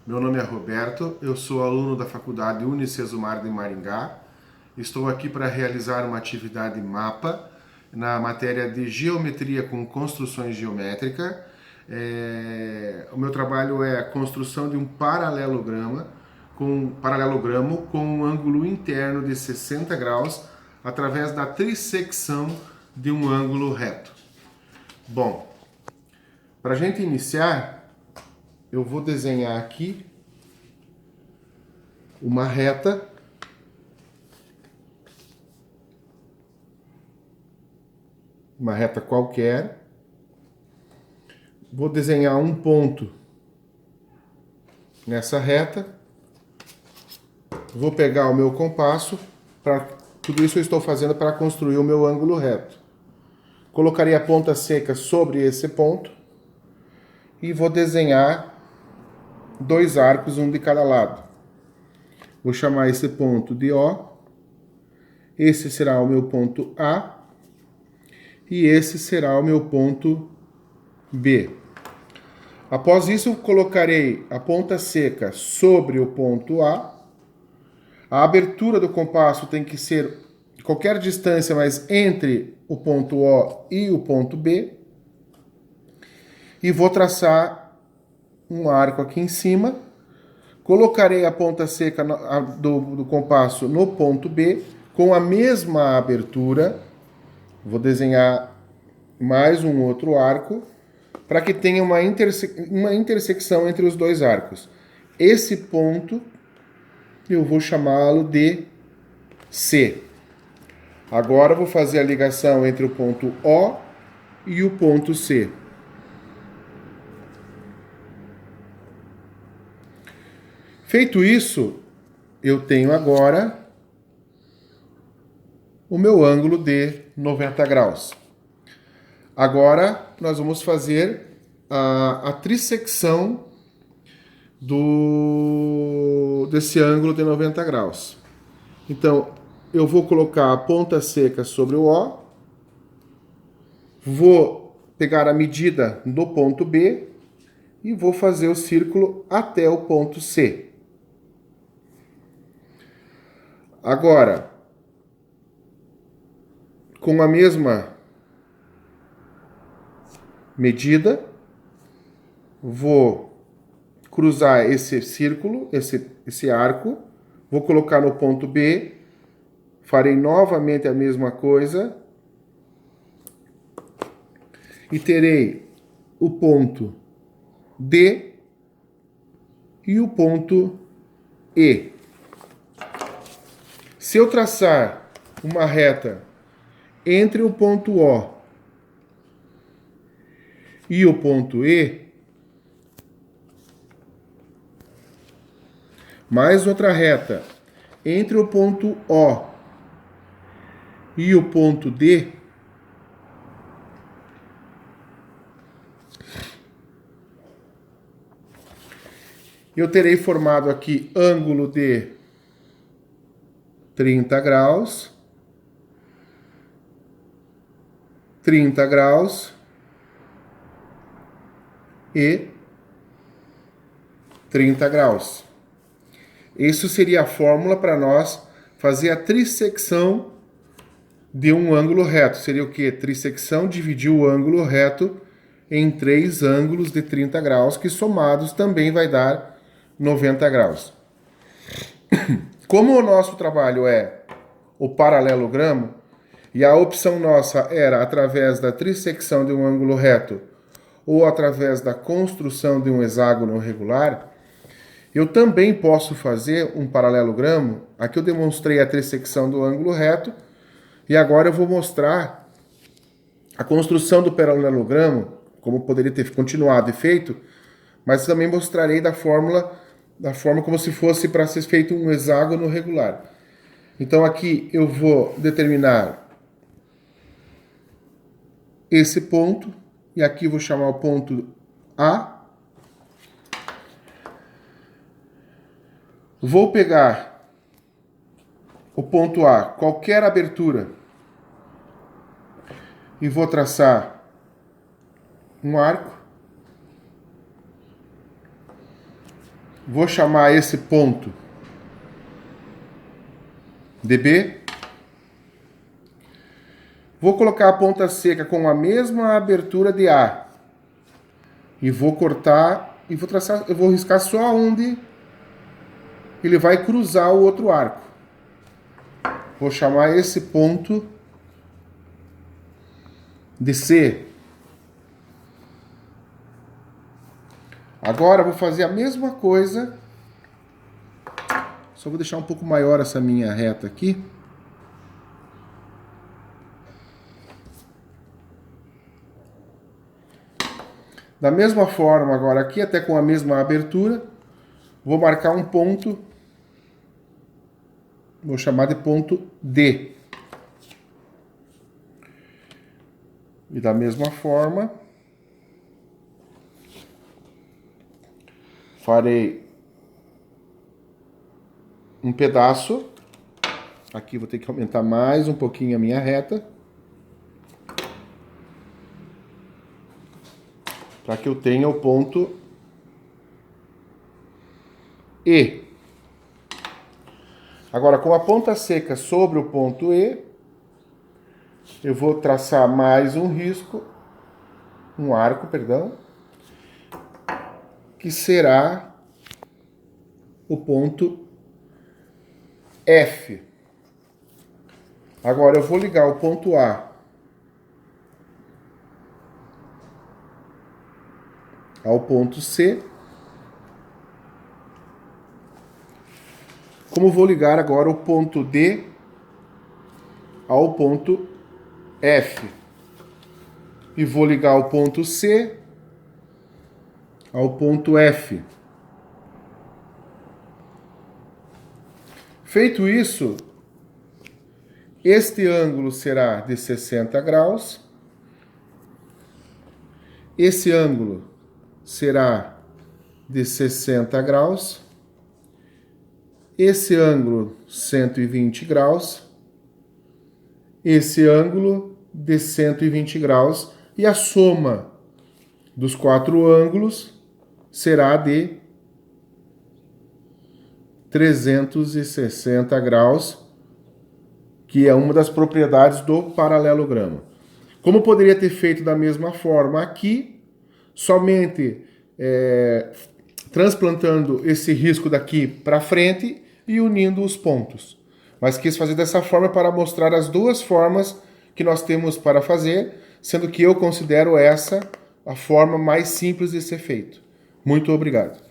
Meu nome é Roberto, eu sou aluno da Faculdade Unicesumar de Maringá. Estou aqui para realizar uma atividade MAPA na matéria de Geometria com Construções Geométricas. O meu trabalho é a construção de um paralelogramo com um ângulo interno de 60 graus através da trissecção de um ângulo reto. Bom, para a gente iniciar, eu vou desenhar aqui uma reta qualquer. Vou desenhar um ponto nessa reta. Vou pegar o meu compasso, tudo isso eu estou fazendo para construir o meu ângulo reto. Colocarei a ponta seca sobre esse ponto e vou desenhar dois arcos, um de cada lado. Vou chamar esse ponto de O, esse será o meu ponto A e esse será o meu ponto B. Após isso, colocarei a ponta seca sobre o ponto A. A abertura do compasso tem que ser de qualquer distância, mas entre o ponto O e o ponto B. E vou traçar um arco aqui em cima. Colocarei a ponta seca do compasso no ponto B com a mesma abertura. Vou desenhar mais um outro arco para que tenha uma intersecção entre os dois arcos. Esse ponto eu vou chamá-lo de C. Agora vou fazer a ligação entre o ponto O e o ponto C. Feito isso, eu tenho agora o meu ângulo de 90 graus. Agora nós vamos fazer a trissecção desse ângulo de 90 graus. Então, eu vou colocar a ponta seca sobre o O, vou pegar a medida do ponto B e vou fazer o círculo até o ponto C. Agora, com a mesma medida, vou cruzar esse círculo, esse arco, vou colocar no ponto B, farei novamente a mesma coisa e terei o ponto D e o ponto E. Se eu traçar uma reta entre o ponto O e o ponto E, mais outra reta entre o ponto O e o ponto D, eu terei formado aqui ângulo de 30 graus, 30 graus e 30 graus. Isso seria a fórmula para nós fazer a trissecção de um ângulo reto. Seria o quê? Trissecção dividir o ângulo reto em 3 ângulos de 30 graus, que somados também vai dar 90 graus. Como o nosso trabalho é o paralelogramo, e a opção nossa era através da trissecção de um ângulo reto ou através da construção de um hexágono regular, eu também posso fazer um paralelogramo. Aqui eu demonstrei a trissecção do ângulo reto e agora eu vou mostrar a construção do paralelogramo, como poderia ter continuado e feito, mas também mostrarei da forma como se fosse para ser feito um hexágono regular. Então aqui eu vou determinar esse ponto, e aqui vou chamar o ponto A. Vou pegar o ponto A, qualquer abertura, e vou traçar um arco. Vou chamar esse ponto de B. Vou colocar a ponta seca com a mesma abertura de A. E vou cortar e vou traçar, eu vou riscar só onde ele vai cruzar o outro arco. Vou chamar esse ponto de C. Agora vou fazer a mesma coisa. Só vou deixar um pouco maior essa minha reta aqui. Da mesma forma, agora aqui, até com a mesma abertura, vou marcar um ponto, vou chamar de ponto D. E da mesma forma, farei um pedaço. Aqui vou ter que aumentar mais um pouquinho a minha reta, para que eu tenha o ponto E. Agora, com a ponta seca sobre o ponto E, eu vou traçar mais um risco, um arco, perdão, que será o ponto F. Agora eu vou ligar o ponto A ao ponto C. Como vou ligar agora o ponto D ao ponto F. E vou ligar o ponto C ao ponto F. Feito isso, este ângulo será de 60 graus. Esse ângulo será de 60 graus. Esse ângulo, 120 graus. Esse ângulo de 120 graus. E a soma dos quatro ângulos será de 360 graus, que é uma das propriedades do paralelogramo. Como poderia ter feito da mesma forma aqui, somente transplantando esse risco daqui para frente e unindo os pontos. Mas quis fazer dessa forma para mostrar as duas formas que nós temos para fazer, sendo que eu considero essa a forma mais simples de ser feito. Muito obrigado.